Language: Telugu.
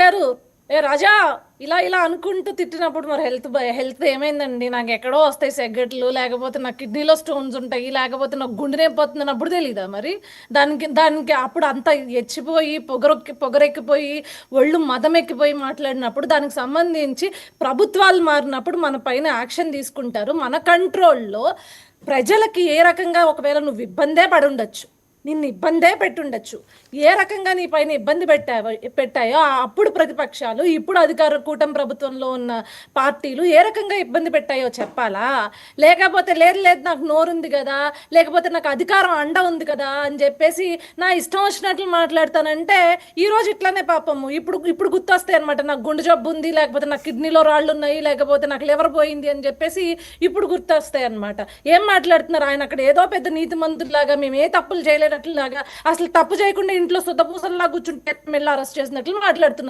గారు ఏ రాజా ఇలా ఇలా అనుకుంటూ తిట్టినప్పుడు మరి హెల్త్ ఏమైందండి? నాకు ఎక్కడో వస్తాయి సెగ్గట్లు, లేకపోతే నాకు కిడ్నీలో స్టోన్స్ ఉంటాయి, లేకపోతే నాకు గుండె నొప్పి వస్తుంది అప్పుడు తెలీదా మరి? దానికి దానికి అప్పుడు అంత ఎచ్చిపోయి పొగరెక్కిపోయి ఒళ్ళు మదం ఎక్కిపోయి మాట్లాడినప్పుడు దానికి సంబంధించి ప్రభుత్వాలు మారినప్పుడు మన పైన యాక్షన్ తీసుకుంటారు. మన కంట్రోల్లో ప్రజలకి ఏ రకంగా ఒకవేళ నువ్వు ఇబ్బందే పడి ఉండొచ్చు, నిన్ను ఇబ్బందే పెట్టుండొచ్చు. ఏ రకంగా నీ పైన ఇబ్బంది పెట్టాయో అప్పుడు ప్రతిపక్షాలు, ఇప్పుడు అధికార కూటమి ప్రభుత్వంలో ఉన్న పార్టీలు ఏ రకంగా ఇబ్బంది పెట్టాయో చెప్పాలా? లేకపోతే లేదు లేదు నాకు నోరుంది కదా, లేకపోతే నాకు అధికారం అండ ఉంది కదా అని చెప్పేసి నా ఇష్టం వచ్చినట్లు మాట్లాడతానంటే ఈరోజు ఇట్లానే పాపము ఇప్పుడు ఇప్పుడు గుర్తొస్తాయి అనమాట. నాకు గుండె జబ్బు ఉంది, లేకపోతే నాకు కిడ్నీలో రాళ్ళు ఉన్నాయి, లేకపోతే నాకు లివర్ పోయింది అని చెప్పేసి ఇప్పుడు గుర్తొస్తాయి అనమాట. ఏం మాట్లాడుతున్నారు ఆయన అక్కడ? ఏదో పెద్ద నీతి మంత్రులాగా మేము ఏ తప్పులు చేయలేనట్లులాగా, అసలు తప్పు చేయకుండా ఇంట్లో సుద్దపూసల్లా కూర్చుంటే వెళ్ళి అరెస్ట్ చేసినట్లు మాట్లాడుతున్నారు.